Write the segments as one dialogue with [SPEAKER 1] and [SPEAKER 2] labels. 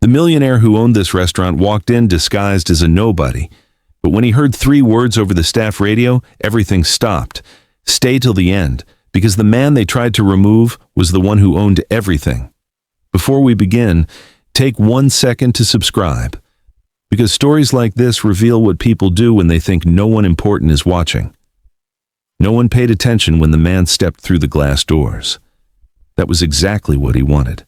[SPEAKER 1] The millionaire who owned this restaurant walked in disguised as a nobody, but when he heard 3 words over the staff radio, everything stopped. Stay till the end, because the man they tried to remove was the one who owned everything. Before we begin, take 1 second to subscribe, because stories like this reveal what people do when they think no one important is watching. No one paid attention when the man stepped through the glass doors. That was exactly what he wanted.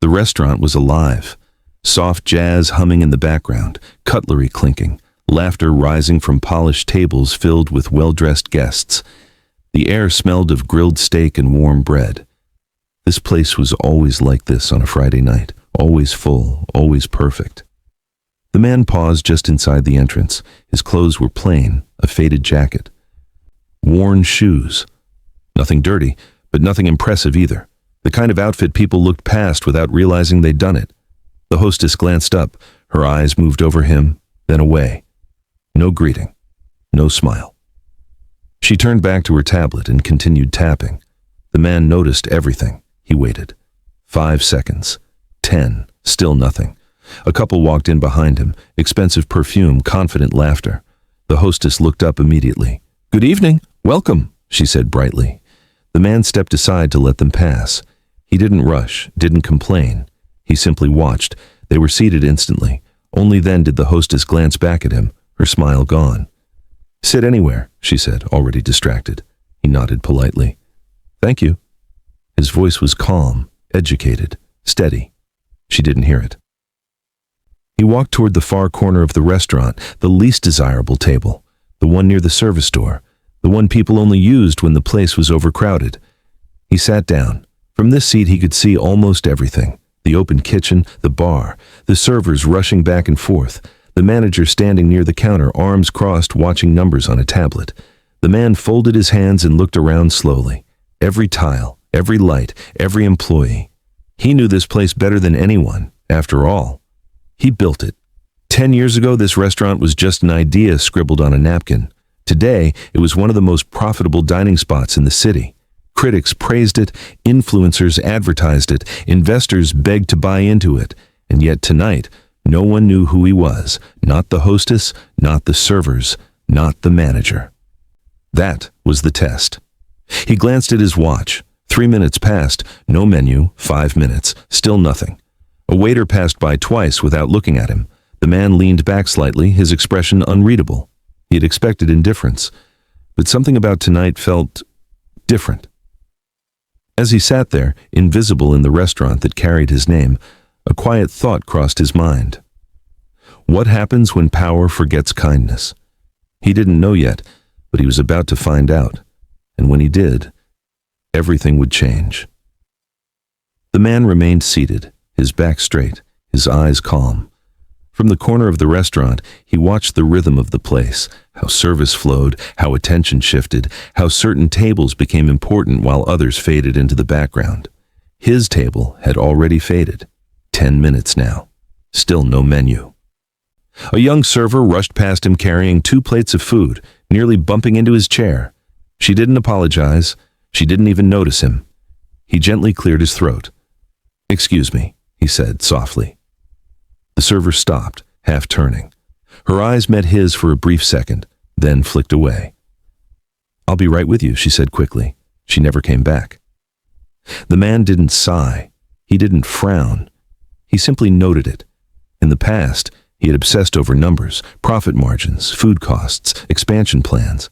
[SPEAKER 1] The restaurant was alive. Soft jazz humming in the background, cutlery clinking, laughter rising from polished tables filled with well-dressed guests. The air smelled of grilled steak and warm bread. This place was always like this on a Friday night, always full, always perfect. The man paused just inside the entrance. His clothes were plain, a faded jacket. Worn shoes. Nothing dirty, but nothing impressive either. The kind of outfit people looked past without realizing they'd done it. The hostess glanced up. Her eyes moved over him, then away. No greeting. No smile. She turned back to her tablet and continued tapping. The man noticed everything. He waited. 5 seconds. 10. Still nothing. A couple walked in behind him. Expensive perfume, confident laughter. The hostess looked up immediately. "Good evening. Welcome," she said brightly. The man stepped aside to let them pass. He didn't rush, didn't complain. He simply watched. They were seated instantly. Only then did the hostess glance back at him, her smile gone. "Sit anywhere," she said, already distracted. He nodded politely. "Thank you." His voice was calm, educated, steady. She didn't hear it. He walked toward the far corner of the restaurant, the least desirable table, the one near the service door, the one people only used when the place was overcrowded. He sat down. From this seat he could see almost everything. The open kitchen, the bar, the servers rushing back and forth, the manager standing near the counter, arms crossed, watching numbers on a tablet. The man folded his hands and looked around slowly. Every tile, every light, every employee. He knew this place better than anyone, after all. He built it. 10 years ago, this restaurant was just an idea scribbled on a napkin. Today, it was one of the most profitable dining spots in the city. Critics praised it, influencers advertised it, investors begged to buy into it, and yet tonight, no one knew who he was, not the hostess, not the servers, not the manager. That was the test. He glanced at his watch. 3 minutes passed, no menu, 5 minutes, still nothing. A waiter passed by twice without looking at him. The man leaned back slightly, his expression unreadable. He had expected indifference, but something about tonight felt different. As he sat there, invisible in the restaurant that carried his name, a quiet thought crossed his mind. What happens when power forgets kindness? He didn't know yet, but he was about to find out. And when he did, everything would change. The man remained seated, his back straight, his eyes calm. From the corner of the restaurant, he watched the rhythm of the place, how service flowed, how attention shifted, how certain tables became important while others faded into the background. His table had already faded. 10 minutes now. Still no menu. A young server rushed past him carrying 2 plates of food, nearly bumping into his chair. She didn't apologize. She didn't even notice him. He gently cleared his throat. "Excuse me," he said softly. The server stopped, half turning. Her eyes met his for a brief second, then flicked away. "I'll be right with you," she said quickly. She never came back. The man didn't sigh. He didn't frown. He simply noted it. In the past, he had obsessed over numbers, profit margins, food costs, expansion plans.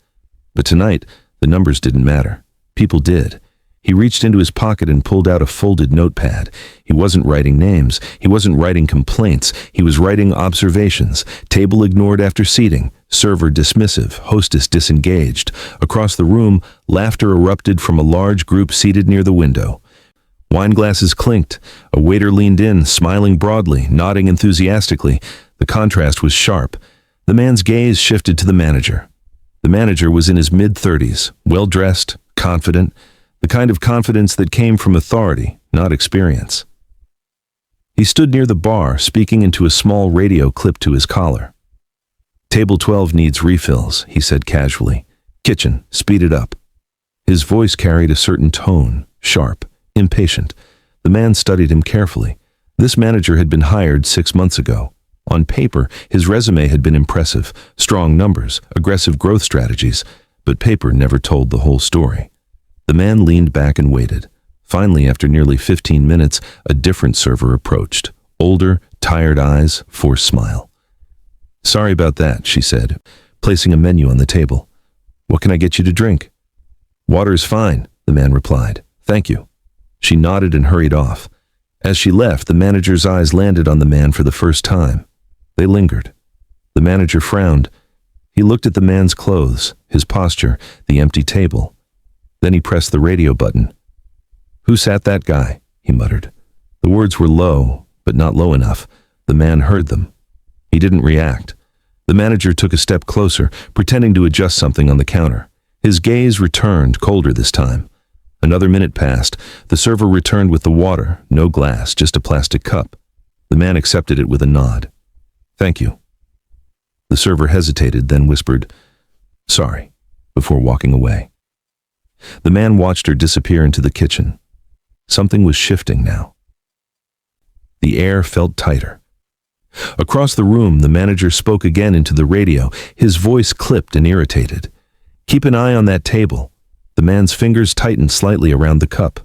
[SPEAKER 1] But tonight, the numbers didn't matter. People did. He reached into his pocket and pulled out a folded notepad. He wasn't writing names. He wasn't writing complaints. He was writing observations. Table ignored after seating. Server dismissive. Hostess disengaged. Across the room, laughter erupted from a large group seated near the window. Wine glasses clinked. A waiter leaned in, smiling broadly, nodding enthusiastically. The contrast was sharp. The man's gaze shifted to the manager. The manager was in his mid-30s, well-dressed, confident, the kind of confidence that came from authority, not experience. He stood near the bar, speaking into a small radio clipped to his collar. "Table 12 needs refills," he said casually. "Kitchen, speed it up." His voice carried a certain tone, sharp, impatient. The man studied him carefully. This manager had been hired 6 months ago. On paper, his resume had been impressive, strong numbers, aggressive growth strategies, but paper never told the whole story. The man leaned back and waited. Finally, after nearly 15 minutes, a different server approached. Older, tired eyes, forced smile. "Sorry about that," she said, placing a menu on the table. "What can I get you to drink?" "Water's fine," the man replied. "Thank you." She nodded and hurried off. As she left, the manager's eyes landed on the man for the first time. They lingered. The manager frowned. He looked at the man's clothes, his posture, the empty table. Then he pressed the radio button. "Who sat that guy?" he muttered. The words were low, but not low enough. The man heard them. He didn't react. The manager took a step closer, pretending to adjust something on the counter. His gaze returned, colder this time. Another minute passed. The server returned with the water, no glass, just a plastic cup. The man accepted it with a nod. "Thank you." The server hesitated, then whispered, "Sorry," before walking away. The man watched her disappear into the kitchen. Something was shifting now. The air felt tighter. Across the room, the manager spoke again into the radio, his voice clipped and irritated. "Keep an eye on that table." The man's fingers tightened slightly around the cup.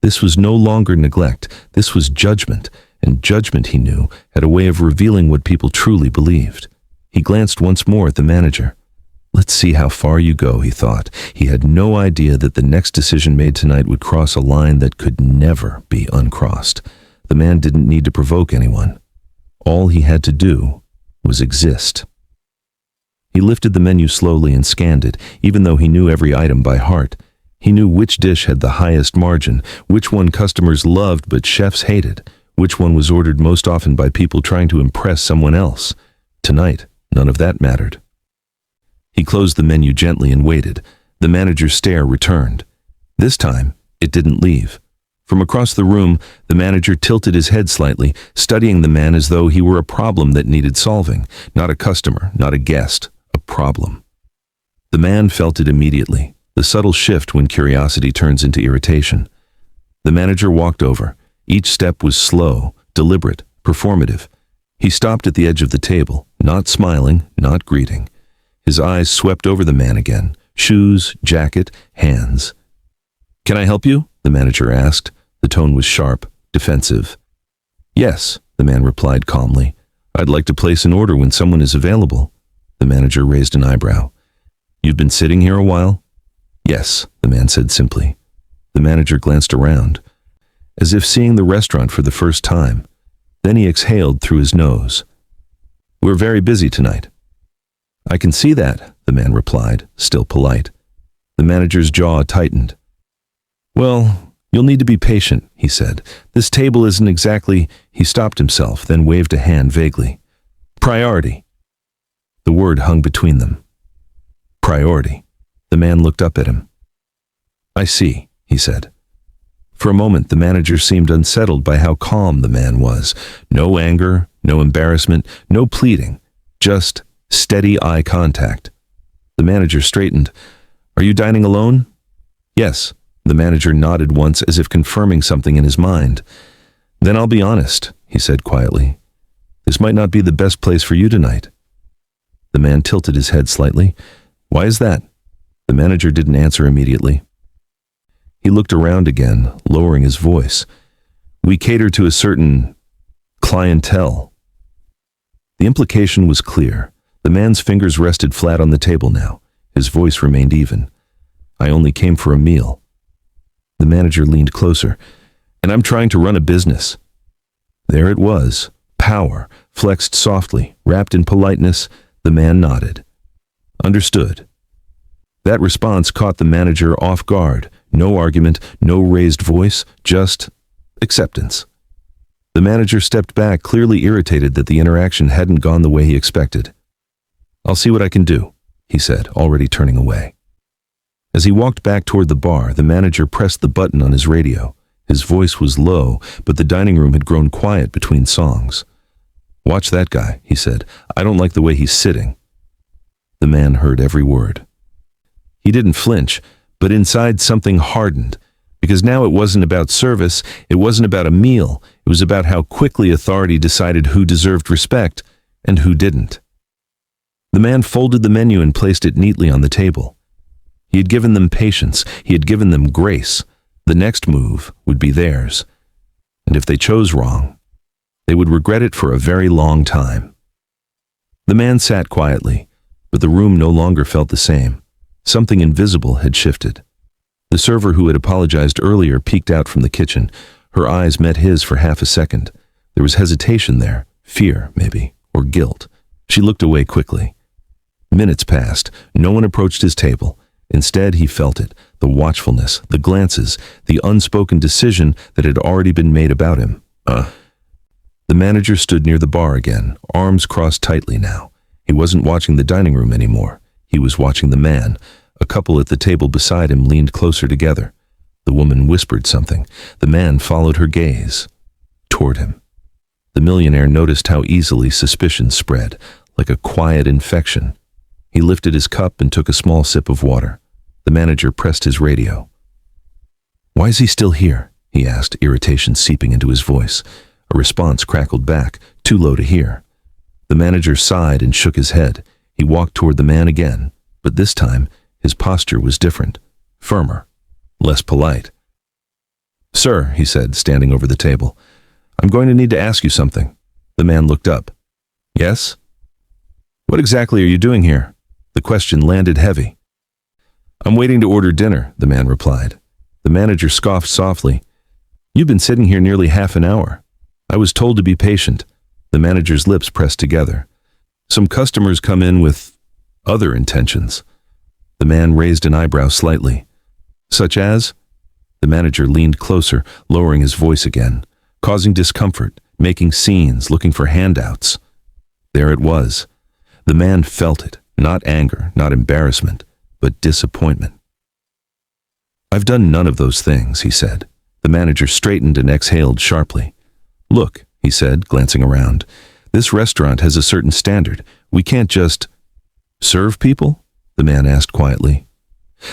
[SPEAKER 1] This was no longer neglect, this was judgment, and judgment, he knew, had a way of revealing what people truly believed. He glanced once more at the manager. "Let's see how far you go," he thought. He had no idea that the next decision made tonight would cross a line that could never be uncrossed. The man didn't need to provoke anyone. All he had to do was exist. He lifted the menu slowly and scanned it, even though he knew every item by heart. He knew which dish had the highest margin, which one customers loved but chefs hated, which one was ordered most often by people trying to impress someone else. Tonight, none of that mattered. He closed the menu gently and waited. The manager's stare returned. This time, it didn't leave. From across the room, the manager tilted his head slightly, studying the man as though he were a problem that needed solving. Not a customer, not a guest, a problem. The man felt it immediately, the subtle shift when curiosity turns into irritation. The manager walked over. Each step was slow, deliberate, performative. He stopped at the edge of the table, not smiling, not greeting. His eyes swept over the man again, shoes, jacket, hands. "Can I help you?" the manager asked. The tone was sharp, defensive. "Yes," the man replied calmly. "I'd like to place an order when someone is available." The manager raised an eyebrow. "You've been sitting here a while?" "Yes," the man said simply. The manager glanced around, as if seeing the restaurant for the first time. Then he exhaled through his nose. "We're very busy tonight." "I can see that," the man replied, still polite. The manager's jaw tightened. "Well, you'll need to be patient," he said. "This table isn't exactly—" He stopped himself, then waved a hand vaguely. "Priority." The word hung between them. Priority. The man looked up at him. "I see," he said. For a moment, the manager seemed unsettled by how calm the man was. No anger, no embarrassment, no pleading, just steady eye contact. The manager straightened. "Are you dining alone?" "Yes." The manager nodded once as if confirming something in his mind. "Then I'll be honest," he said quietly. "This might not be the best place for you tonight." The man tilted his head slightly. "Why is that?" The manager didn't answer immediately. He looked around again, lowering his voice. "We cater to a certain clientele." The implication was clear. The man's fingers rested flat on the table now. His voice remained even. "I only came for a meal." The manager leaned closer. "And I'm trying to run a business." There it was. Power, flexed softly, wrapped in politeness. The man nodded. "Understood." That response caught the manager off guard. No argument, no raised voice, just acceptance. The manager stepped back, clearly irritated that the interaction hadn't gone the way he expected. "I'll see what I can do," he said, already turning away. As he walked back toward the bar, the manager pressed the button on his radio. His voice was low, but the dining room had grown quiet between songs. "Watch that guy," he said. "I don't like the way he's sitting." The man heard every word. He didn't flinch, but inside something hardened, because now it wasn't about service, it wasn't about a meal, It was about how quickly authority decided who deserved respect and who didn't. The man folded the menu and placed it neatly on the table. He had given them patience. He had given them grace. The next move would be theirs. And if they chose wrong, they would regret it for a very long time. The man sat quietly, but the room no longer felt the same. Something invisible had shifted. The server who had apologized earlier peeked out from the kitchen. Her eyes met his for half a second. There was hesitation there, fear, maybe, or guilt. She looked away quickly. Minutes passed. No one approached his table. Instead, he felt it, the watchfulness, the glances, the unspoken decision that had already been made about him. The manager stood near the bar again, arms crossed tightly now. He wasn't watching the dining room anymore. He was watching the man. A couple at the table beside him leaned closer together. The woman whispered something. The man followed her gaze toward him. The millionaire noticed how easily suspicion spread, like a quiet infection. He lifted his cup and took a small sip of water. The manager pressed his radio. "Why is he still here?" he asked, irritation seeping into his voice. A response crackled back, too low to hear. The manager sighed and shook his head. He walked toward the man again, but this time his posture was different, firmer, less polite. "Sir," he said, standing over the table, "I'm going to need to ask you something." The man looked up. "Yes?" "What exactly are you doing here?" The question landed heavy. "I'm waiting to order dinner," the man replied. The manager scoffed softly. "You've been sitting here nearly half an hour. I was told to be patient." The manager's lips pressed together. "Some customers come in with other intentions." The man raised an eyebrow slightly. "Such as?" The manager leaned closer, lowering his voice again, causing discomfort, making scenes, looking for handouts. There it was. The man felt it, not anger, not embarrassment, but disappointment. "I've done none of those things," he said. The manager straightened and exhaled sharply. "Look," he said, glancing around, "this restaurant has a certain standard. We can't just..." "Serve people?" the man asked quietly.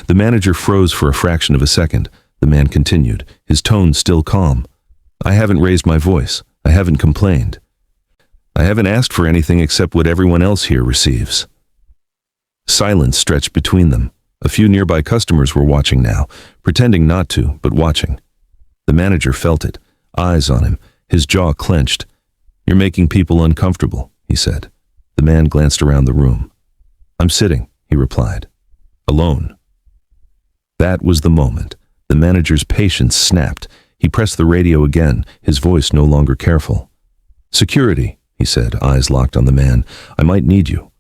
[SPEAKER 1] The manager froze for a fraction of a second. The man continued, his tone still calm. "I haven't raised my voice. I haven't complained. I haven't asked for anything except what everyone else here receives." Silence stretched between them. A few nearby customers were watching now, pretending not to, but watching. The manager felt it, eyes on him, his jaw clenched. "You're making people uncomfortable," he said. The man glanced around the room. "I'm sitting," he replied. "Alone." That was the moment. The manager's patience snapped. He pressed the radio again, his voice no longer careful. "Security," he said, eyes locked on the man. "I might need you."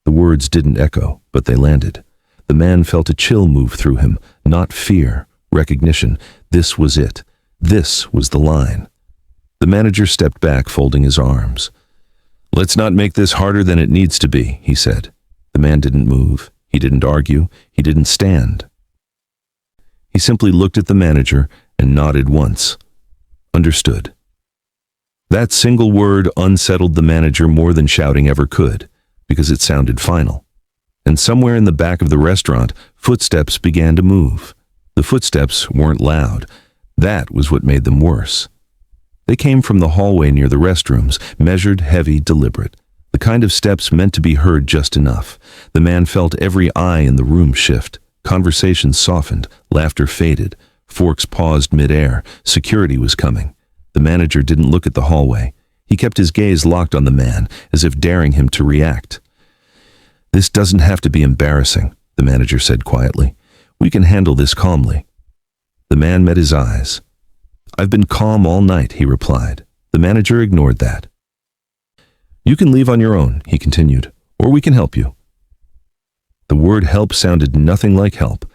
[SPEAKER 1] The words didn't echo, but they landed. The man felt a chill move through him, not fear, recognition. This was it. This was the line. The manager stepped back, folding his arms. "Let's not make this harder than it needs to be," he said. The man didn't move. He didn't argue. He didn't stand. He simply looked at the manager and nodded once. Understood. That single word unsettled the manager more than shouting ever could, because it sounded final. And somewhere in the back of the restaurant, footsteps began to move. The footsteps weren't loud. That was what made them worse. They came from the hallway near the restrooms, measured, heavy, deliberate. The kind of steps meant to be heard just enough. The man felt every eye in the room shift. Conversations softened, laughter faded, forks paused midair. Security was coming. The manager didn't look at the hallway. He kept his gaze locked on the man, as if daring him to react. "This doesn't have to be embarrassing," the manager said quietly. "We can handle this calmly." The man met his eyes. "I've been calm all night," he replied. The manager ignored that. "You can leave on your own," he continued, "or we can help you." The word help sounded nothing like help.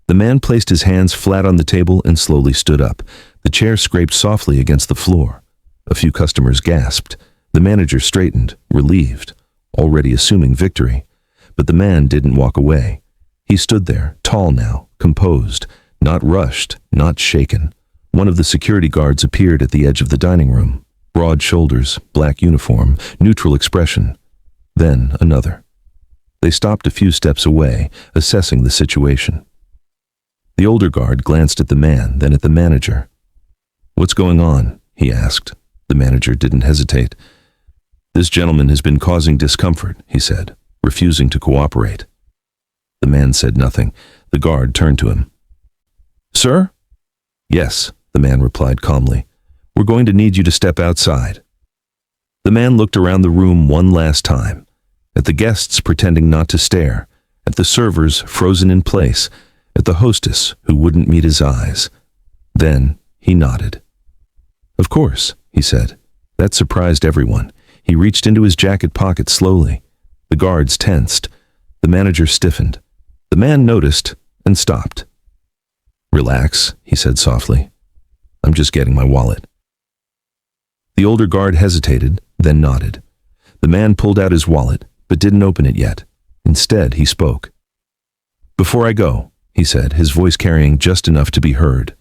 [SPEAKER 1] The man placed his hands flat on the table and slowly stood up. The chair scraped softly against the floor. A few customers gasped. The manager straightened, relieved, already assuming victory. But the man didn't walk away. He stood there, tall now, composed, not rushed, not shaken. One of the security guards appeared at the edge of the dining room. Broad shoulders, black uniform, neutral expression. Then another. They stopped a few steps away, assessing the situation. The older guard glanced at the man, then at the manager. "What's going on?" he asked. The manager didn't hesitate. This gentleman has been causing discomfort, he said, refusing to cooperate. The man said nothing. The guard turned to him. Sir? Yes, the man replied calmly. We're going to need you to step outside. The man looked around the room one last time, at the guests pretending not to stare, at the servers frozen in place, at the hostess who wouldn't meet his eyes. Then he nodded. Of course, he said. That surprised everyone. He reached into his jacket pocket slowly. The guards tensed. The manager stiffened. The man noticed and stopped. Relax, he said softly. I'm just getting my wallet. The older guard hesitated, then nodded. The man pulled out his wallet, but didn't open it yet. Instead, he spoke. Before I go, he said, his voice carrying just enough to be heard,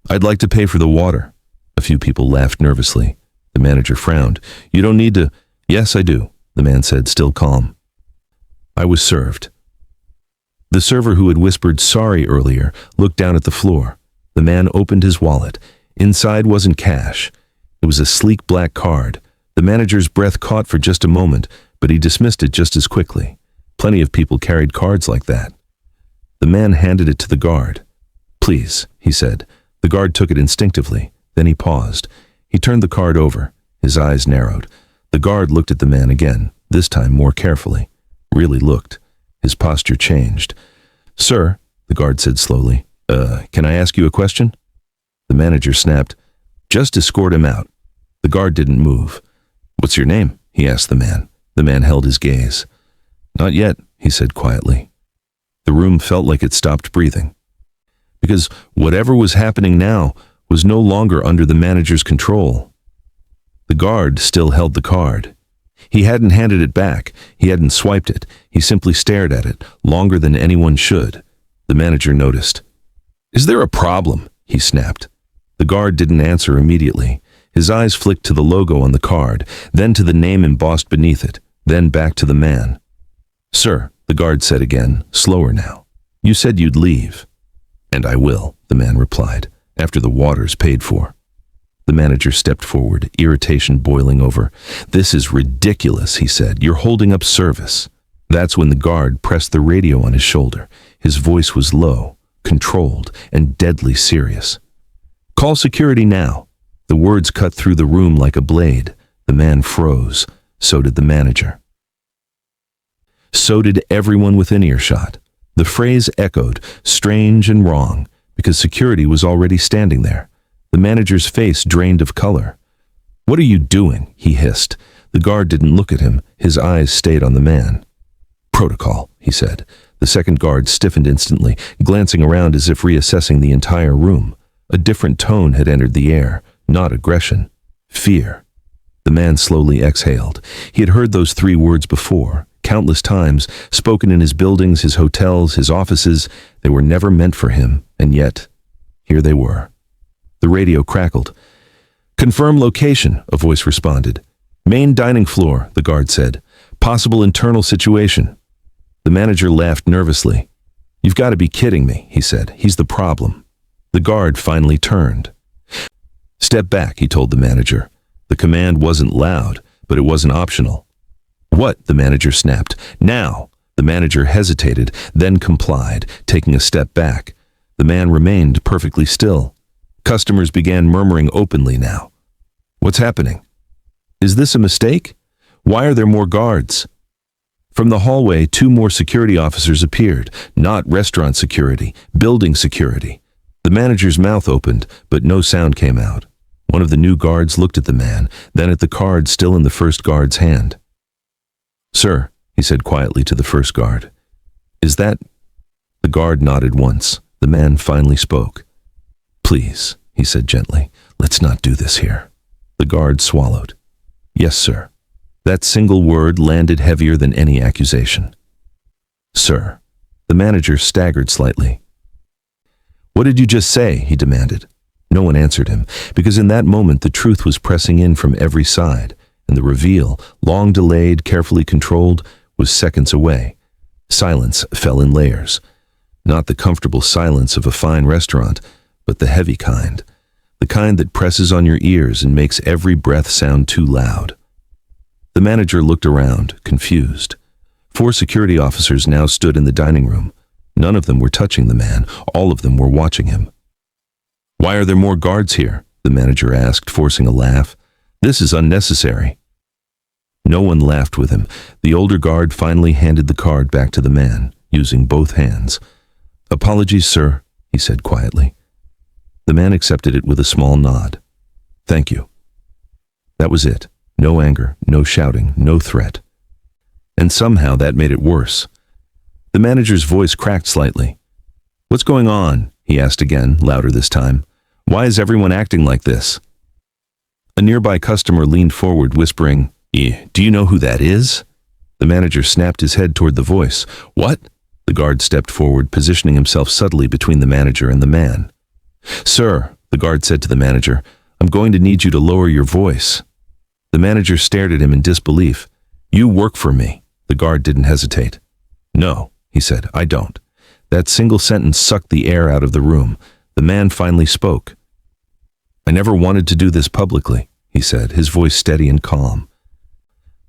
[SPEAKER 1] I'd like to pay for the water. A few people laughed nervously. The manager frowned. You don't need to. Yes, I do, the man said, still calm. I was served. The server who had whispered sorry earlier looked down at the floor. The man opened his wallet. Inside wasn't cash. It was a sleek black card. The manager's breath caught for just a moment, but he dismissed it just as quickly. Plenty of people carried cards like that. The man handed it to the guard. Please, he said. The guard took it instinctively. Then he paused. He turned the card over. His eyes narrowed. The guard looked at the man again, this time more carefully. Really looked. His posture changed. Sir, the guard said slowly, can I ask you a question? The manager snapped, just escort him out. The guard didn't move. What's your name? He asked the man. The man held his gaze. Not yet, he said quietly. The room felt like it stopped breathing. Because whatever was happening now was no longer under the manager's control. The guard still held the card. He hadn't handed it back. He hadn't swiped it. He simply stared at it, longer than anyone should. The manager noticed. Is there a problem? He snapped. The guard didn't answer immediately. His eyes flicked to the logo on the card, then to the name embossed beneath it, then back to the man. Sir, the guard said again, slower now. You said you'd leave. And I will, the man replied, after the water's paid for. The manager stepped forward, irritation boiling over. This is ridiculous, he said. You're holding up service. That's when the guard pressed the radio on his shoulder. His voice was low, controlled, and deadly serious. Call security now. The words cut through the room like a blade. The man froze. So did the manager. So did everyone within earshot. The phrase echoed, strange and wrong, because security was already standing there. The manager's face drained of color. What are you doing? He hissed. The guard didn't look at him. His eyes stayed on the man. Protocol, he said. The second guard stiffened instantly, glancing around as if reassessing the entire room. A different tone had entered the air, not aggression. Fear. The man slowly exhaled. He had heard those three words before, countless times, spoken in his buildings, his hotels, his offices. They were never meant for him, and yet, here they were. The radio crackled. Confirm location, a voice responded. Main dining floor, the guard said. Possible internal situation. The manager laughed nervously. You've got to be kidding me, he said. He's the problem. The guard finally turned. Step back, he told the manager. The command wasn't loud, but it wasn't optional. What? The manager snapped. Now! The manager hesitated, then complied, taking a step back. The man remained perfectly still. Customers began murmuring openly now. What's happening? Is this a mistake? Why are there more guards? From the hallway, 2 more security officers appeared, not restaurant security, building security. The manager's mouth opened, but no sound came out. One of the new guards looked at the man, then at the card still in the first guard's hand. Sir, he said quietly to the first guard. Is that... The guard nodded once. The man finally spoke. Please, he said gently, let's not do this here. The guard swallowed. Yes, sir. That single word landed heavier than any accusation. Sir. The manager staggered slightly. What did you just say? He demanded. No one answered him, because in that moment the truth was pressing in from every side, and the reveal, long delayed, carefully controlled, was seconds away. Silence fell in layers. Not the comfortable silence of a fine restaurant, but the heavy kind. the kind that presses on your ears and makes every breath sound too loud. The manager looked around, confused. 4 security officers now stood in the dining room. None of them were touching the man. All of them were watching him. "Why are there more guards here?" the manager asked, forcing a laugh. "This is unnecessary." No one laughed with him. The older guard finally handed the card back to the man, using both hands. "Apologies, sir," he said quietly. The man accepted it with a small nod. "Thank you." That was it. No anger, no shouting, no threat. And somehow that made it worse. The manager's voice cracked slightly. "What's going on?" he asked again, louder this time. "Why is everyone acting like this?" A nearby customer leaned forward, whispering, "Do you know who that is?" The manager snapped his head toward the voice. "What?" The guard stepped forward, positioning himself subtly between the manager and the man. "Sir," the guard said to the manager, "I'm going to need you to lower your voice." The manager stared at him in disbelief. "You work for me." The guard didn't hesitate. "No," he said, "I don't." That single sentence sucked the air out of the room. The man finally spoke. "I never wanted to do this publicly," he said, his voice steady and calm.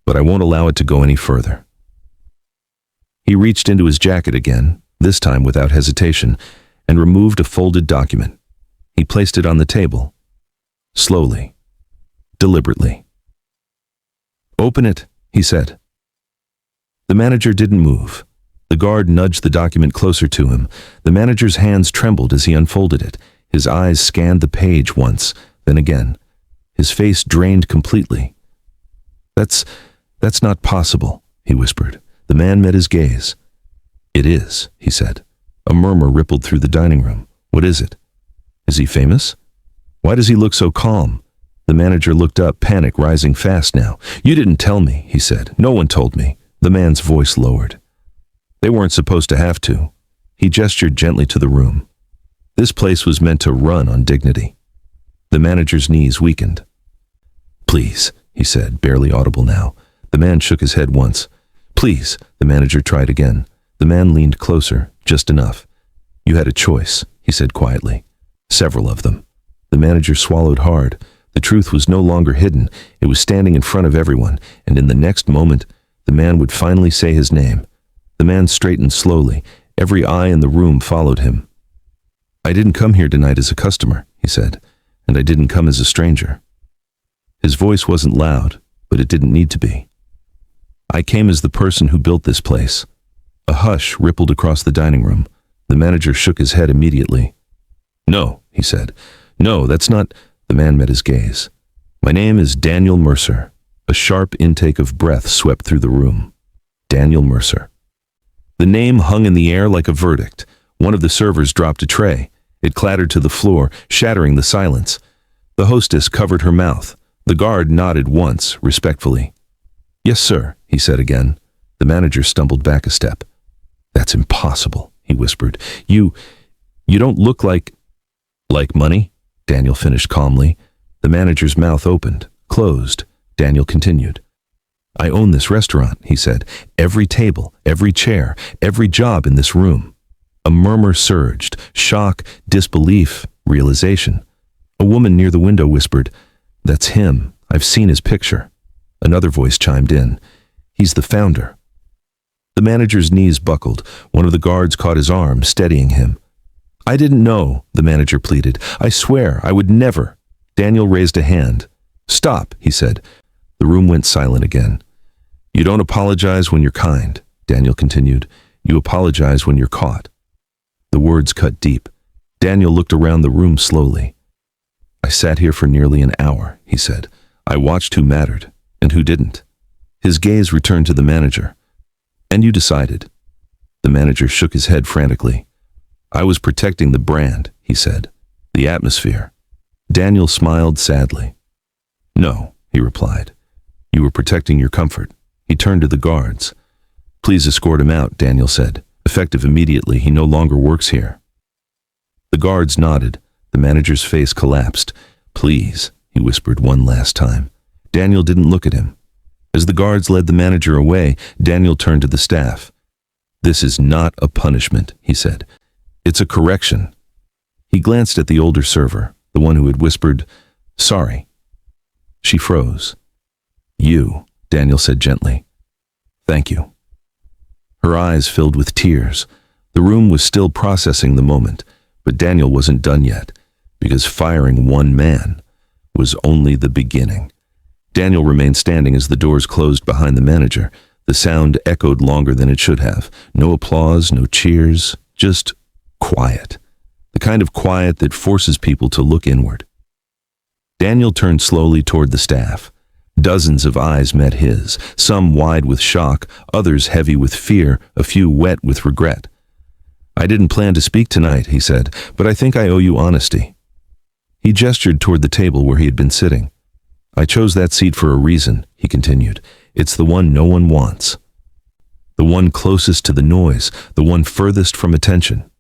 [SPEAKER 1] "But I won't allow it to go any further." He reached into his jacket again, this time without hesitation, and removed a folded document. He placed it on the table. Slowly. Deliberately. "Open it," he said. The manager didn't move. The guard nudged the document closer to him. The manager's hands trembled as he unfolded it. His eyes scanned the page once, then again. His face drained completely. That's not possible," he whispered. The man met his gaze. "It is," he said. A murmur rippled through the dining room. "What is it? Is he famous? Why does he look so calm?" The manager looked up, panic rising fast now. "You didn't tell me," he said. "No one told me." The man's voice lowered. "They weren't supposed to have to." He gestured gently to the room. This place was meant to run on dignity. The manager's knees weakened. "Please," he said, barely audible now. The man shook his head once. "Please," the manager tried again. The man leaned closer, just enough. "You had a choice," he said quietly. "Several of them." The manager swallowed hard. The truth was no longer hidden. It was standing in front of everyone, and in the next moment, the man would finally say his name. The man straightened slowly. Every eye in the room followed him. "I didn't come here tonight as a customer," he said, "and I didn't come as a stranger." His voice wasn't loud, but it didn't need to be. "I came as the person who built this place." A hush rippled across the dining room. The manager shook his head immediately. "No," he said. "No, that's not—" The man met his gaze. "My name is Daniel Mercer." A sharp intake of breath swept through the room. Daniel Mercer. The name hung in the air like a verdict. One of the servers dropped a tray. It clattered to the floor, shattering the silence. The hostess covered her mouth. The guard nodded once, respectfully. "Yes, sir," he said again. The manager stumbled back a step. "That's impossible," he whispered. You don't look like—" "Like money?" Daniel finished calmly. The manager's mouth opened, closed. Daniel continued. "I own this restaurant," he said. "Every table, every chair, every job in this room." A murmur surged. Shock, disbelief, realization. A woman near the window whispered, "That's him. I've seen his picture." Another voice chimed in. "He's the founder." The manager's knees buckled. One of the guards caught his arm, steadying him. "I didn't know," the manager pleaded. "I swear, I would never." Daniel raised a hand. "Stop," he said. The room went silent again. "You don't apologize when you're kind," Daniel continued. "You apologize when you're caught." The words cut deep. Daniel looked around the room slowly. "I sat here for nearly an hour," he said. "I watched who mattered and who didn't." His gaze returned to the manager. "And you decided." The manager shook his head frantically. "I was protecting the brand," he said. "The atmosphere." Daniel smiled sadly. "No," he replied. "You were protecting your comfort." He turned to the guards. "Please escort him out," Daniel said. "Effective immediately, he no longer works here." The guards nodded. The manager's face collapsed. "Please," he whispered one last time. Daniel didn't look at him. As the guards led the manager away, Daniel turned to the staff. "This is not a punishment," he said. "It's a correction." He glanced at the older server. the one who had whispered, "Sorry." She froze. "You," Daniel said gently. "Thank you." Her eyes filled with tears. The room was still processing the moment, but Daniel wasn't done yet, because firing one man was only the beginning. Daniel remained standing as the doors closed behind the manager. The sound echoed longer than it should have. No applause, no cheers, just quiet. The kind of quiet that forces people to look inward. Daniel turned slowly toward the staff. Dozens of eyes met his, some wide with shock, others heavy with fear, a few wet with regret. "I didn't plan to speak tonight," he said, "but I think I owe you honesty." He gestured toward the table where he had been sitting. "I chose that seat for a reason," he continued. "It's the one no one wants. The one closest to the noise, the one furthest from attention."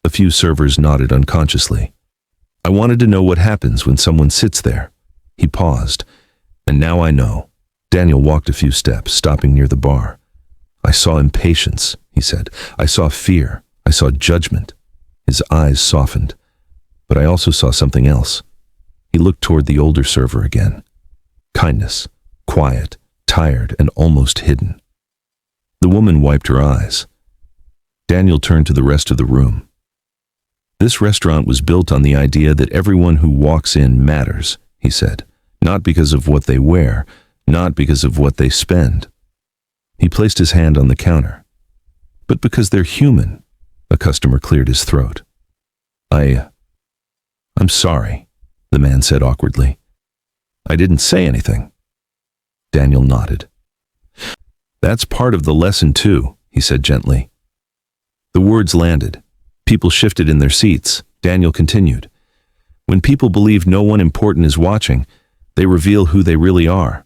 [SPEAKER 1] A few servers nodded unconsciously. "I wanted to know what happens when someone sits there." He paused. "And now I know." Daniel walked a few steps, stopping near the bar. "I saw impatience," he said. "I saw fear. I saw judgment." His eyes softened. "But I also saw something else." He looked toward the older server again. Kindness, quiet, tired, and almost hidden. The woman wiped her eyes. Daniel turned to the rest of the room. "This restaurant was built on the idea that everyone who walks in matters," he said. "Not because of what they wear, not because of what they spend." He placed his hand on the counter. "But because they're human." A customer cleared his throat. I'm sorry," the man said awkwardly. "I didn't say anything." Daniel nodded. "That's part of the lesson too," he said gently. The words landed. People shifted in their seats. Daniel continued. "When people believe no one important is watching, they reveal who they really are."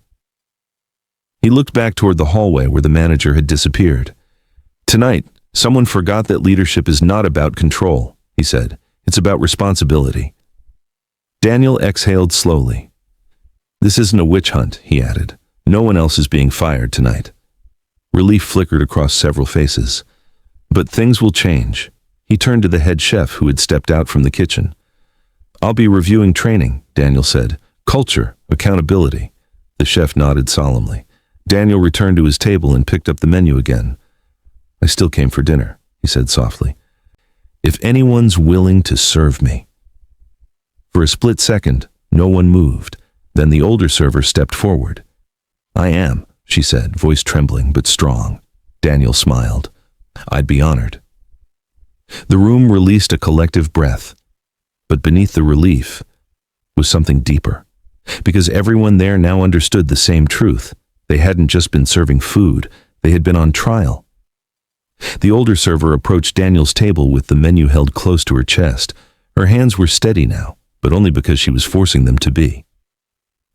[SPEAKER 1] He looked back toward the hallway where the manager had disappeared. "Tonight, someone forgot that leadership is not about control," he said. "It's about responsibility." Daniel exhaled slowly. "This isn't a witch hunt," he added. "No one else is being fired tonight." Relief flickered across several faces. "But things will change." He turned to the head chef who had stepped out from the kitchen. "I'll be reviewing training," Daniel said. "Culture, accountability." The chef nodded solemnly. Daniel returned to his table and picked up the menu again. "I still came for dinner," he said softly. "If anyone's willing to serve me." For a split second, no one moved. Then the older server stepped forward. "I am," she said, voice trembling but strong. Daniel smiled. "I'd be honored." The room released a collective breath. But beneath the relief was something deeper. Because everyone there now understood the same truth. They hadn't just been serving food, they had been on trial. The older server approached Daniel's table with the menu held close to her chest. Her hands were steady now, but only because she was forcing them to be.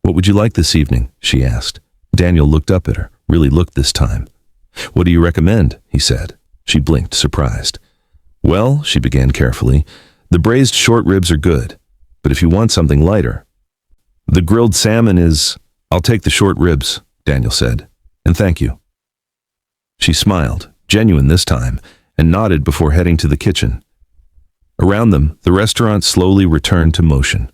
[SPEAKER 1] "What would you like this evening?" she asked. Daniel looked up at her, really looked this time. "What do you recommend?" he said. She blinked, surprised. "Well," she began carefully, "the braised short ribs are good, but if you want something lighter." "The grilled salmon is—" "I'll take the short ribs," Daniel said, "and thank you." She smiled, genuine this time, and nodded before heading to the kitchen. Around them, the restaurant slowly returned to motion.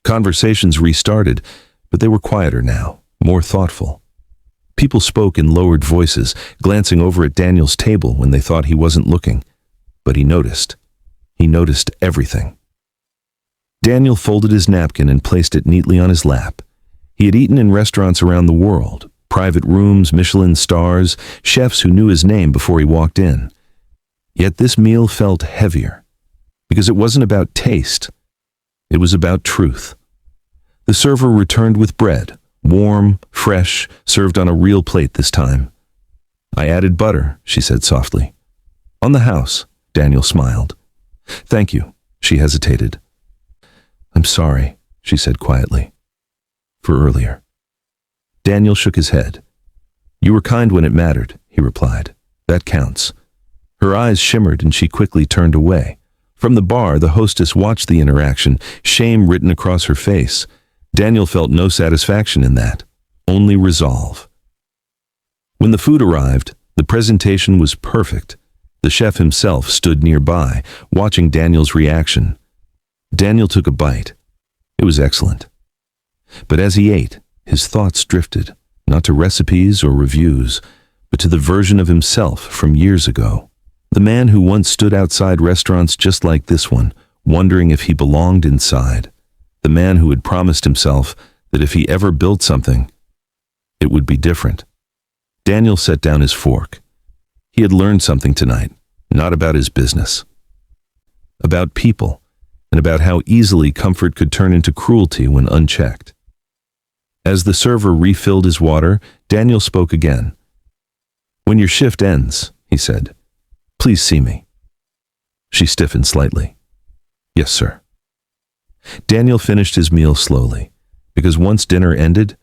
[SPEAKER 1] Conversations restarted, but they were quieter now, more thoughtful. People spoke in lowered voices, glancing over at Daniel's table when they thought he wasn't looking. But he noticed. He noticed everything. Daniel folded his napkin and placed it neatly on his lap. He had eaten in restaurants around the world, private rooms, Michelin stars, chefs who knew his name before he walked in. Yet this meal felt heavier, because it wasn't about taste. It was about truth. The server returned with bread, warm, fresh, served on a real plate this time. "I added butter," she said softly. "On the house," Daniel smiled. "Thank you," she hesitated. "I'm sorry," she said quietly. "For earlier." Daniel shook his head. "You were kind when it mattered," he replied. "That counts." Her eyes shimmered and she quickly turned away. From the bar, the hostess watched the interaction, shame written across her face. Daniel felt no satisfaction in that, only resolve. When the food arrived, the presentation was perfect. The chef himself stood nearby, watching Daniel's reaction. Daniel took a bite. It was excellent. But as he ate, his thoughts drifted, not to recipes or reviews, but to the version of himself from years ago. The man who once stood outside restaurants just like this one, wondering if he belonged inside. The man who had promised himself that if he ever built something, it would be different. Daniel set down his fork. He had learned something tonight, not about his business. About people, and about how easily comfort could turn into cruelty when unchecked. As the server refilled his water, Daniel spoke again. "When your shift ends," he said, "please see me." She stiffened slightly. "Yes, sir." Daniel finished his meal slowly, because once dinner ended,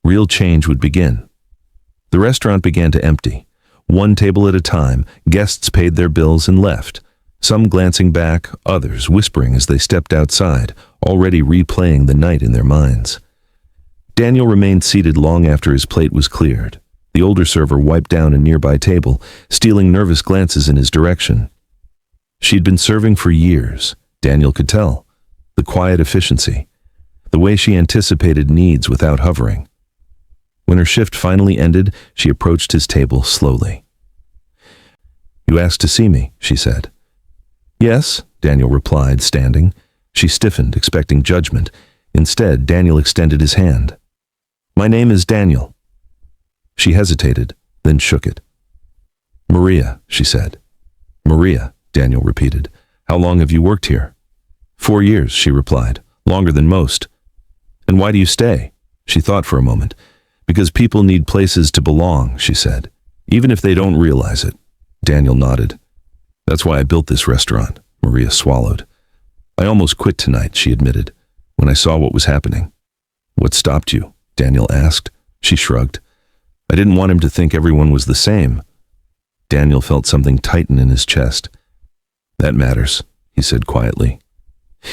[SPEAKER 1] real change would begin. The restaurant began to empty. One table at a time, guests paid their bills and left, some glancing back, others whispering as they stepped outside, already replaying the night in their minds. Daniel remained seated long after his plate was cleared. The older server wiped down a nearby table, stealing nervous glances in his direction. She'd been serving for years, Daniel could tell. The quiet efficiency, the way she anticipated needs without hovering. When her shift finally ended, she approached his table slowly. "You asked to see me," she said. "Yes," Daniel replied, standing. She stiffened, expecting judgment. Instead, Daniel extended his hand. "My name is Daniel." She hesitated, then shook it. "Maria," she said. "Maria," Daniel repeated. "How long have you worked here?" 4 years, she replied. "Longer than most." "And why do you stay?" She thought for a moment. "Because people need places to belong," she said. "Even if they don't realize it." Daniel nodded. "That's why I built this restaurant," Maria swallowed. "I almost quit tonight," she admitted, "when I saw what was happening." "What stopped you?" Daniel asked. She shrugged. "I didn't want him to think everyone was the same." Daniel felt something tighten in his chest. "That matters," he said quietly.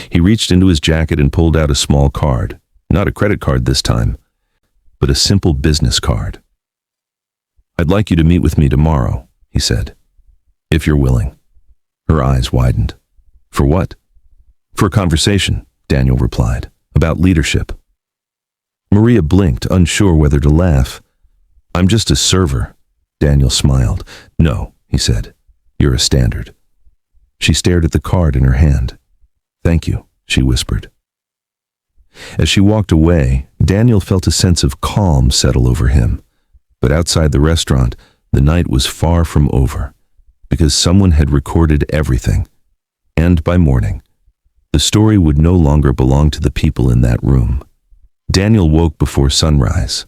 [SPEAKER 1] He reached into his jacket and pulled out a small card. Not a credit card this time, but a simple business card. "I'd like you to meet with me tomorrow," he said, "if you're willing." Her eyes widened. "For what?" "For a conversation," Daniel replied, "about leadership." Maria blinked, unsure whether to laugh. "I'm just a server." Daniel smiled. "No," he said, "you're a standard." She stared at the card in her hand. "Thank you," she whispered. As she walked away, Daniel felt a sense of calm settle over him. But outside the restaurant, the night was far from over, because someone had recorded everything. And by morning, the story would no longer belong to the people in that room. Daniel woke before sunrise,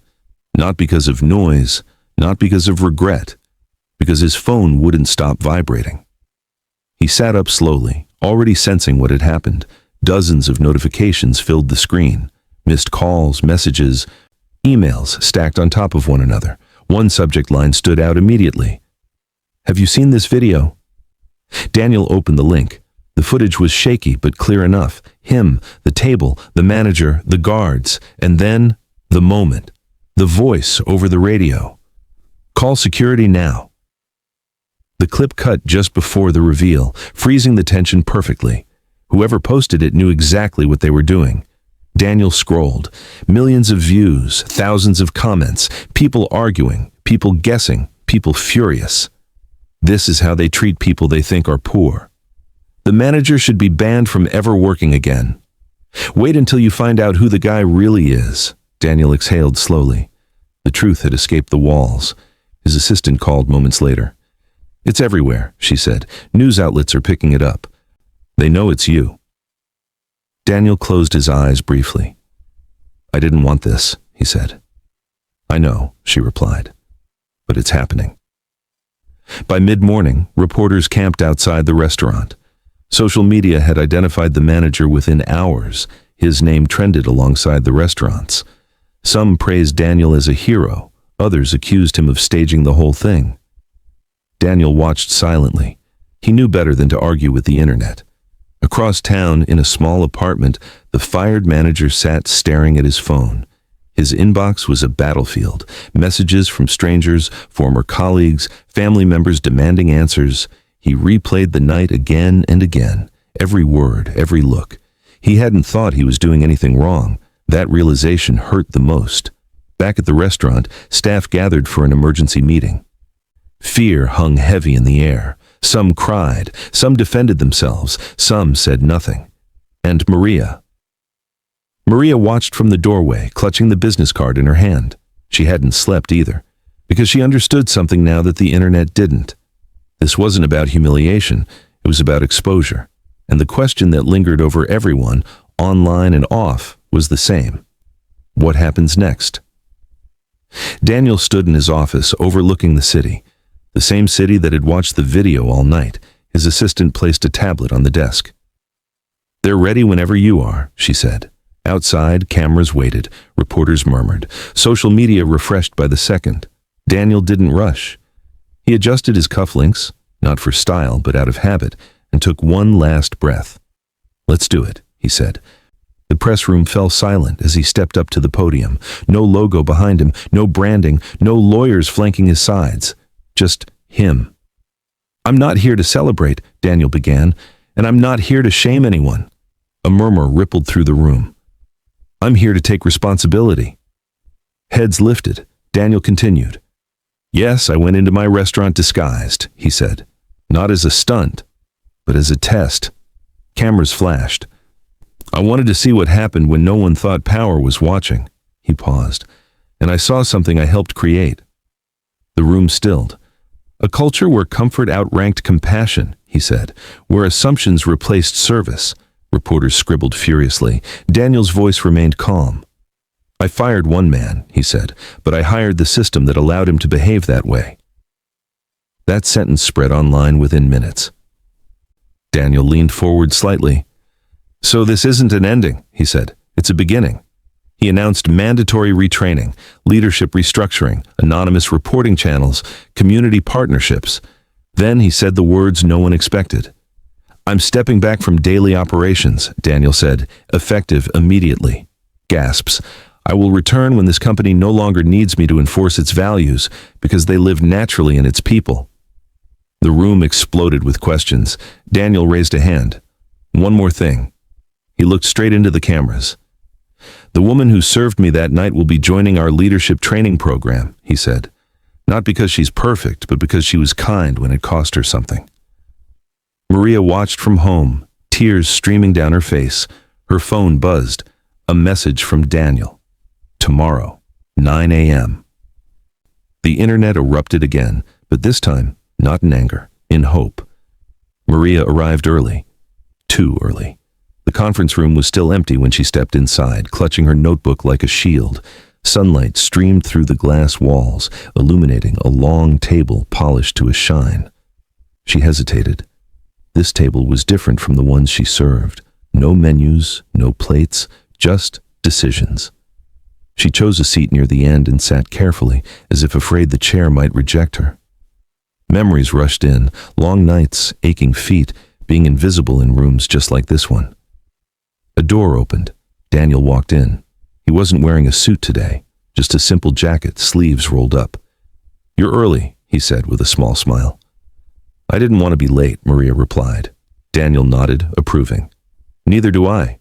[SPEAKER 1] not because of noise, not because of regret, because his phone wouldn't stop vibrating. He sat up slowly, already sensing what had happened. Dozens of notifications filled the screen. Missed calls, messages, emails stacked on top of one another. One subject line stood out immediately. "Have you seen this video?" Daniel opened the link. The footage was shaky but clear enough. Him, the table, the manager, the guards, and then the moment. The voice over the radio. "Call security now." The clip cut just before the reveal, freezing the tension perfectly. Whoever posted it knew exactly what they were doing. Daniel scrolled. Millions of views, thousands of comments, people arguing, people guessing, people furious. This is how they treat people they think are poor. The manager should be banned from ever working again. "Wait until you find out who the guy really is." Daniel exhaled slowly. The truth had escaped the walls. His assistant called moments later. "It's everywhere," she said. "News outlets are picking it up. They know it's you." Daniel closed his eyes briefly. "I didn't want this," he said. "I know," she replied, "but it's happening." By mid-morning, reporters camped outside the restaurant. Social media had identified the manager within hours. His name trended alongside the restaurant's. Some praised Daniel as a hero. Others accused him of staging the whole thing. Daniel watched silently. He knew better than to argue with the internet. Across town, in a small apartment, the fired manager sat staring at his phone. His inbox was a battlefield. Messages from strangers, former colleagues, family members demanding answers. He replayed the night again and again. Every word, every look. He hadn't thought he was doing anything wrong. That realization hurt the most. Back at the restaurant, staff gathered for an emergency meeting. Fear hung heavy in the air. Some cried, some defended themselves, some said nothing. And Maria watched from the doorway, clutching the business card in her hand. She hadn't slept either, because she understood something now that the internet didn't. This wasn't about humiliation, it was about exposure. And the question that lingered over everyone, online and off, was the same. What happens next? Daniel stood in his office overlooking the city, the same city that had watched the video all night. His assistant placed a tablet on the desk. "They're ready whenever you are," she said. Outside, cameras waited, reporters murmured, social media refreshed by the second. Daniel didn't rush. He adjusted his cufflinks, not for style but out of habit, and took one last breath. "Let's do it," he said. The press room fell silent as he stepped up to the podium. No logo behind him, no branding, no lawyers flanking his sides. Just him. "I'm not here to celebrate," Daniel began, "and I'm not here to shame anyone." A murmur rippled through the room. "I'm here to take responsibility." Heads lifted. Daniel continued. "Yes, I went into my restaurant disguised," he said. "Not as a stunt, but as a test." Cameras flashed. "I wanted to see what happened when no one thought power was watching." He paused. "And I saw something I helped create." The room stilled. "A culture where comfort outranked compassion," he said, "where assumptions replaced service." Reporters scribbled furiously. Daniel's voice remained calm. "I fired one man," he said, "but I hired the system that allowed him to behave that way." That sentence spread online within minutes. Daniel leaned forward slightly. "So this isn't an ending," he said. "It's a beginning." He announced mandatory retraining, leadership restructuring, anonymous reporting channels, community partnerships. Then he said the words no one expected. "I'm stepping back from daily operations," Daniel said, "effective immediately." Gasps. "I will return when this company no longer needs me to enforce its values because they live naturally in its people." The room exploded with questions. Daniel raised a hand. "One more thing." He looked straight into the cameras. "The woman who served me that night will be joining our leadership training program," he said. "Not because she's perfect, but because she was kind when it cost her something." Maria watched from home, tears streaming down her face. Her phone buzzed. A message from Daniel. "Tomorrow, 9 a.m. The internet erupted again, but this time, not in anger, in hope. Maria arrived early. Too early. The conference room was still empty when she stepped inside, clutching her notebook like a shield. Sunlight streamed through the glass walls, illuminating a long table polished to a shine. She hesitated. This table was different from the ones she served. No menus, no plates, just decisions. She chose a seat near the end and sat carefully, as if afraid the chair might reject her. Memories rushed in, long nights, aching feet, being invisible in rooms just like this one. A door opened. Daniel walked in. He wasn't wearing a suit today, just a simple jacket, sleeves rolled up. "You're early," he said with a small smile. "I didn't want to be late," Maria replied. Daniel nodded, approving. "Neither do I."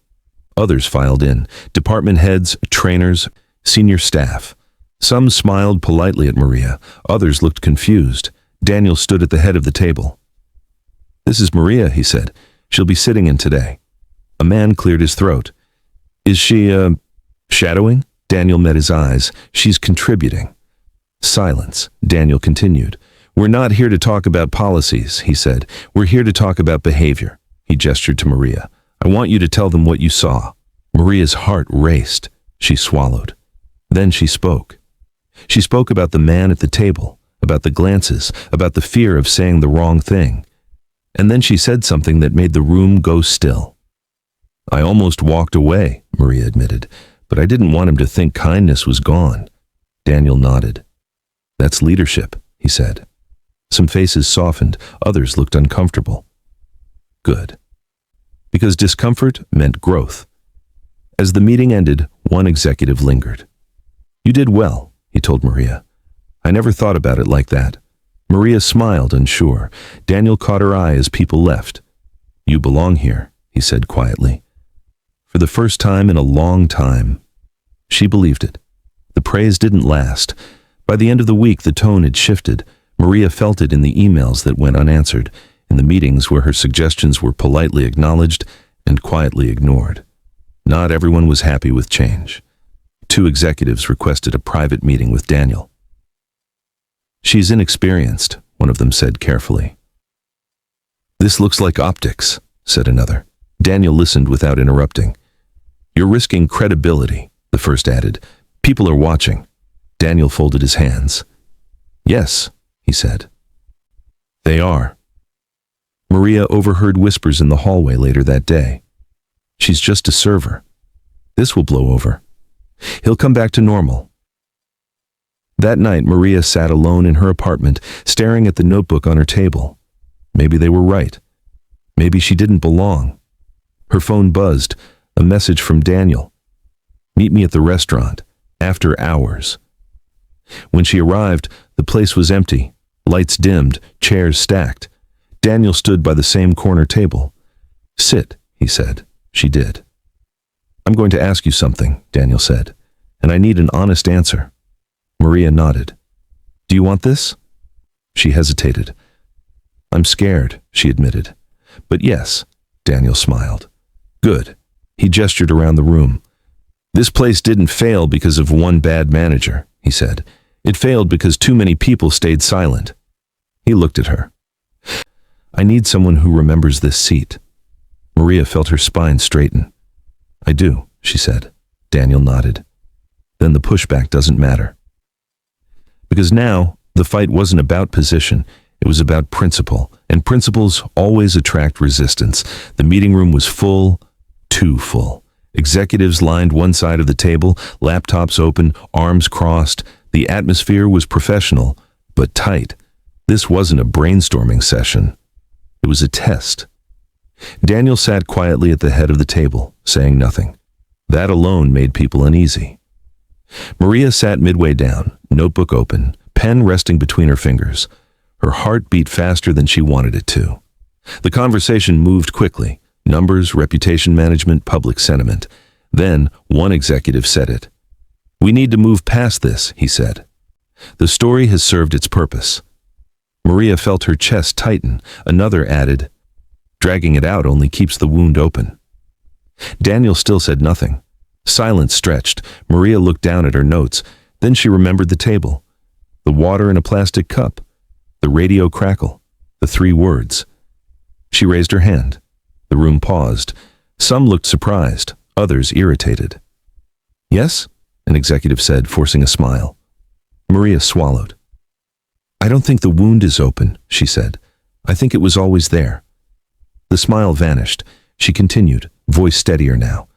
[SPEAKER 1] Others filed in, department heads, trainers, senior staff. Some smiled politely at Maria, others looked confused. Daniel stood at the head of the table. "This is Maria," he said. "She'll be sitting in today." A man cleared his throat. "Is she, shadowing?" Daniel met his eyes. "She's contributing." Silence. Daniel continued. "We're not here to talk about policies," he said. "We're here to talk about behavior." He gestured to Maria. "I want you to tell them what you saw." Maria's heart raced. She swallowed. Then she spoke. She spoke about the man at the table, about the glances, about the fear of saying the wrong thing. And then she said something that made the room go still. "I almost walked away," Maria admitted, "but I didn't want him to think kindness was gone." Daniel nodded. "That's leadership," he said. Some faces softened, others looked uncomfortable. Good. Because discomfort meant growth. As the meeting ended, one executive lingered. "You did well," he told Maria. "I never thought about it like that." Maria smiled, unsure. Daniel caught her eye as people left. "You belong here," he said quietly. For the first time in a long time, she believed it. The praise didn't last. By the end of the week, the tone had shifted. Maria felt it in the emails that went unanswered, in the meetings where her suggestions were politely acknowledged and quietly ignored. Not everyone was happy with change. 2 executives requested a private meeting with Daniel. "She's inexperienced," one of them said carefully. "This looks like optics," said another. Daniel listened without interrupting. "You're risking credibility," the first added. "People are watching." Daniel folded his hands. "Yes," he said. "They are." Maria overheard whispers in the hallway later that day. "She's just a server. This will blow over. He'll come back to normal." That night, Maria sat alone in her apartment, staring at the notebook on her table. Maybe they were right. Maybe she didn't belong. Her phone buzzed, a message from Daniel. "Meet me at the restaurant, after hours." When she arrived, the place was empty, lights dimmed, chairs stacked. Daniel stood by the same corner table. "Sit," he said. She did. "I'm going to ask you something," Daniel said, "and I need an honest answer." Maria nodded. "Do you want this?" She hesitated. "I'm scared," she admitted. "But yes," Daniel smiled. "Good." He gestured around the room. "This place didn't fail because of one bad manager," he said. "It failed because too many people stayed silent." He looked at her. "I need someone who remembers this seat." Maria felt her spine straighten. "I do," she said. Daniel nodded. "Then the pushback doesn't matter." Because now, the fight wasn't about position, it was about principle, and principles always attract resistance. The meeting room was full, too full. Executives lined one side of the table, laptops open, arms crossed. The atmosphere was professional, but tight. This wasn't a brainstorming session. It was a test. Daniel sat quietly at the head of the table, saying nothing. That alone made people uneasy. Maria sat midway down, notebook open, pen resting between her fingers. Her heart beat faster than she wanted it to. The conversation moved quickly. Numbers, reputation management, public sentiment. Then, one executive said it. "We need to move past this," he said. "The story has served its purpose." Maria felt her chest tighten. Another added, "Dragging it out only keeps the wound open." Daniel still said nothing. Silence stretched. Maria looked down at her notes. Then she remembered the table. The water in a plastic cup. The radio crackle. The 3 words. She raised her hand. The room paused. Some looked surprised, others irritated. "Yes?" an executive said, forcing a smile. Maria swallowed. "I don't think the wound is open," she said. "I think it was always there." The smile vanished. She continued, voice steadier now.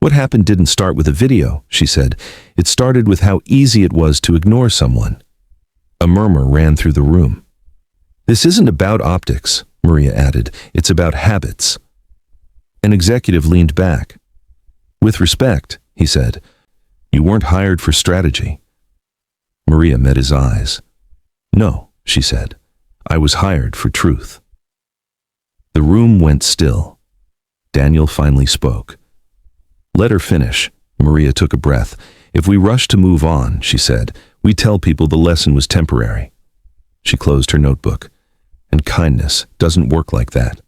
[SPEAKER 1] "What happened didn't start with a video," she said. "It started with how easy it was to ignore someone." A murmur ran through the room. "This isn't about optics," Maria added. "It's about habits." An executive leaned back. "With respect," he said, "you weren't hired for strategy." Maria met his eyes. "No," she said, "I was hired for truth." The room went still. Daniel finally spoke. "Let her finish." Maria took a breath. "If we rush to move on," she said, "we tell people the lesson was temporary." She closed her notebook. "And kindness doesn't work like that."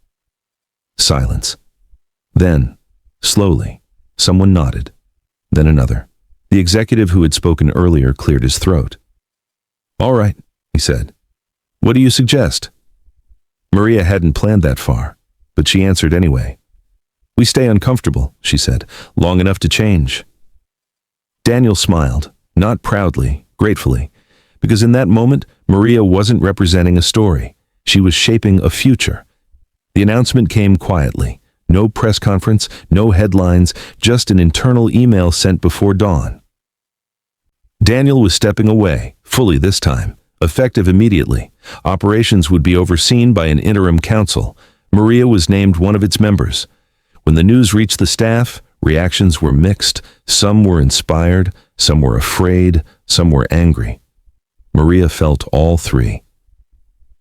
[SPEAKER 1] Silence. Then, slowly, someone nodded. Then another. The executive who had spoken earlier cleared his throat. "All right," he said. "What do you suggest?" Maria hadn't planned that far, but she answered anyway. "We stay uncomfortable," she said, "long enough to change." Daniel smiled, not proudly, gratefully, because in that moment, Maria wasn't representing a story. She was shaping a future. The announcement came quietly. No press conference, no headlines, just an internal email sent before dawn. Daniel was stepping away, fully this time, effective immediately. Operations would be overseen by an interim council. Maria was named one of its members. When the news reached the staff, reactions were mixed. Some were inspired, some were afraid, some were angry. Maria felt all 3.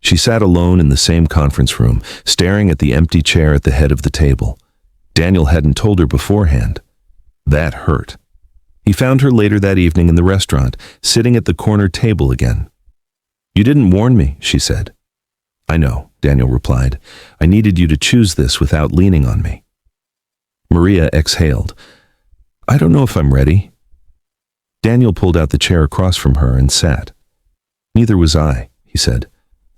[SPEAKER 1] She sat alone in the same conference room, staring at the empty chair at the head of the table. Daniel hadn't told her beforehand. That hurt. He found her later that evening in the restaurant, sitting at the corner table again. "You didn't warn me," she said. "I know," Daniel replied. "I needed you to choose this without leaning on me." Maria exhaled. "I don't know if I'm ready." Daniel pulled out the chair across from her and sat. "Neither was I," he said.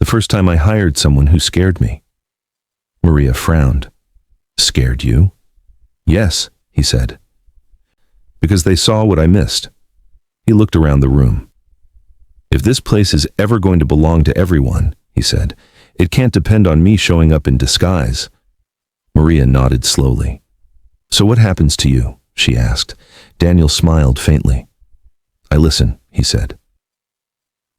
[SPEAKER 1] "The first time I hired someone who scared me." Maria frowned. "Scared you?" "Yes," he said. "Because they saw what I missed." He looked around the room. "If this place is ever going to belong to everyone," he said, "it can't depend on me showing up in disguise." Maria nodded slowly. "So what happens to you?" she asked. Daniel smiled faintly. "I listen," he said.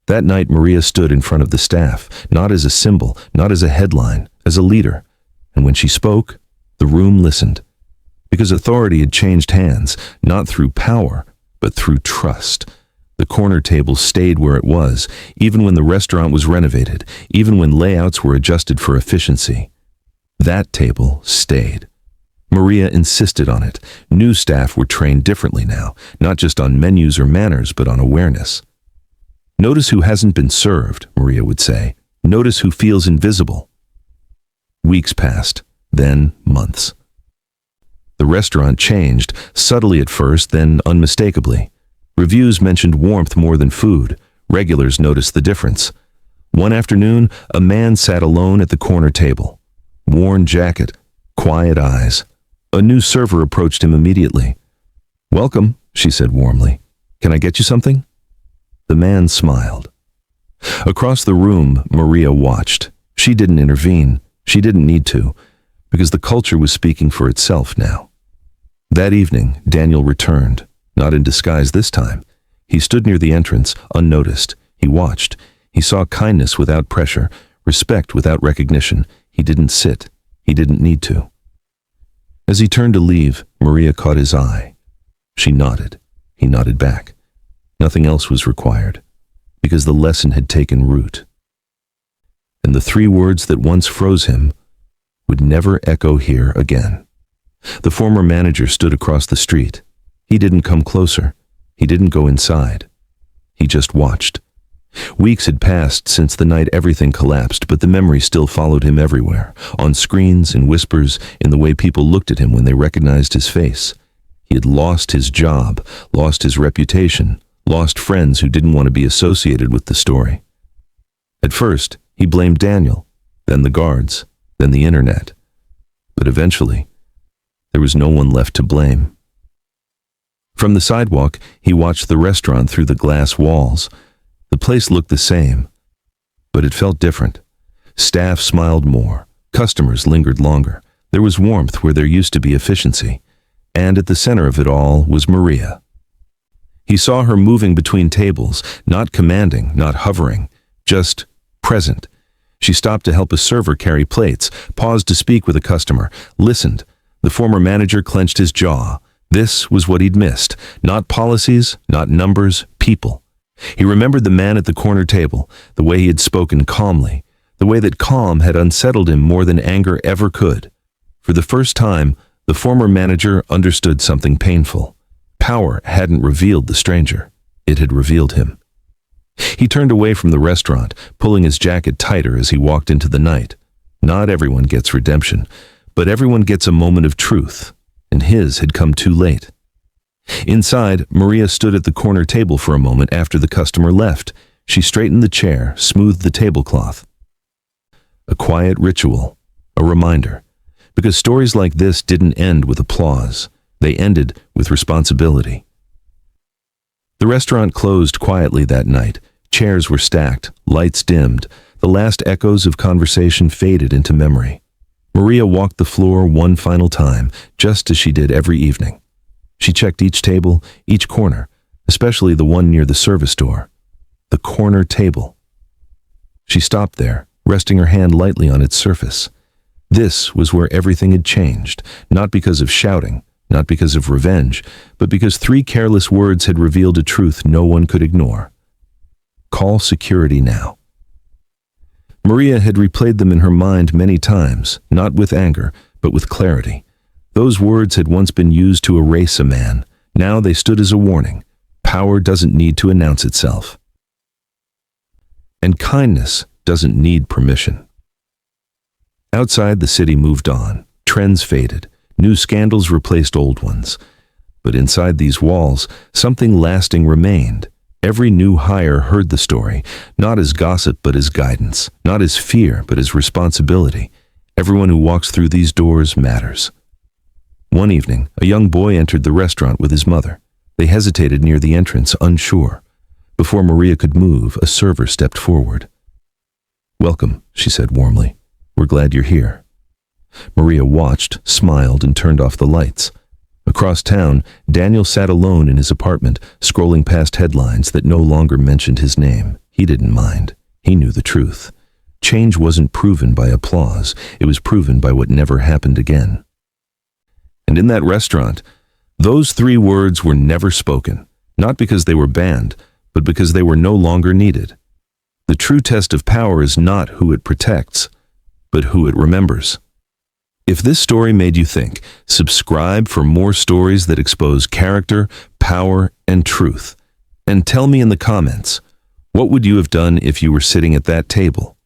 [SPEAKER 1] That night Maria stood in front of the staff, not as a symbol, not as a headline, as a leader. And when she spoke, the room listened. Because authority had changed hands, not through power, but through trust. The corner table stayed where it was, even when the restaurant was renovated, even when layouts were adjusted for efficiency. That table stayed. Maria insisted on it. New staff were trained differently now, not just on menus or manners, but on awareness. "Notice who hasn't been served," Maria would say. "Notice who feels invisible." Weeks passed, then months. The restaurant changed, subtly at first, then unmistakably. Reviews mentioned warmth more than food. Regulars noticed the difference. One afternoon, a man sat alone at the corner table. Worn jacket, quiet eyes. A new server approached him immediately. "Welcome," she said warmly. "Can I get you something?" The man smiled. Across the room, Maria watched. She didn't intervene. She didn't need to, because the culture was speaking for itself now. That evening, Daniel returned, not in disguise this time. He stood near the entrance, unnoticed. He watched. He saw kindness without pressure, respect without recognition. He didn't sit. He didn't need to. As he turned to leave, Maria caught his eye. She nodded. He nodded back. Nothing else was required, because the lesson had taken root. And the three words that once froze him would never echo here again. The former manager stood across the street. He didn't come closer. He didn't go inside. He just watched. Weeks had passed since the night everything collapsed, but the memory still followed him everywhere, on screens, in whispers, in the way people looked at him when they recognized his face. He had lost his job, lost his reputation, lost friends who didn't want to be associated with the story. At first, he blamed Daniel, then the guards, then the internet. But eventually, there was no one left to blame. From the sidewalk, he watched the restaurant through the glass walls. The place looked the same, but it felt different. Staff smiled more. Customers lingered longer. There was warmth where there used to be efficiency. And at the center of it all was Maria. He saw her moving between tables, not commanding, not hovering, just present. She stopped to help a server carry plates, paused to speak with a customer, listened. The former manager clenched his jaw. This was what he'd missed. Not policies, not numbers, people. He remembered the man at the corner table, the way he had spoken calmly, the way that calm had unsettled him more than anger ever could. For the first time, the former manager understood something painful. Power hadn't revealed the stranger. It had revealed him. He turned away from the restaurant, pulling his jacket tighter as he walked into the night. Not everyone gets redemption, but everyone gets a moment of truth, and his had come too late. Inside, Maria stood at the corner table for a moment after the customer left. She straightened the chair, smoothed the tablecloth. A quiet ritual, a reminder, because stories like this didn't end with applause. They ended with responsibility. The restaurant closed quietly that night. Chairs were stacked, lights dimmed. The last echoes of conversation faded into memory. Maria walked the floor one final time, just as she did every evening. She checked each table, each corner, especially the one near the service door. The corner table. She stopped there, resting her hand lightly on its surface. This was where everything had changed, not because of shouting, not because of revenge, but because 3 careless words had revealed a truth no one could ignore. Call security now. Maria had replayed them in her mind many times, not with anger, but with clarity. Those words had once been used to erase a man. Now they stood as a warning. Power doesn't need to announce itself. And kindness doesn't need permission. Outside, the city moved on. Trends faded. New scandals replaced old ones. But inside these walls, something lasting remained. Every new hire heard the story, not as gossip but as guidance, not as fear but as responsibility. Everyone who walks through these doors matters. One evening, a young boy entered the restaurant with his mother. They hesitated near the entrance, unsure. Before Maria could move, a server stepped forward. "Welcome," she said warmly. "We're glad you're here." Maria watched, smiled, and turned off the lights. Across town, Daniel sat alone in his apartment, scrolling past headlines that no longer mentioned his name. He didn't mind. He knew the truth. Change wasn't proven by applause. It was proven by what never happened again. And in that restaurant, those 3 words were never spoken, not because they were banned, but because they were no longer needed. The true test of power is not who it protects, but who it remembers. If this story made you think, subscribe for more stories that expose character, power, and truth. And tell me in the comments, what would you have done if you were sitting at that table?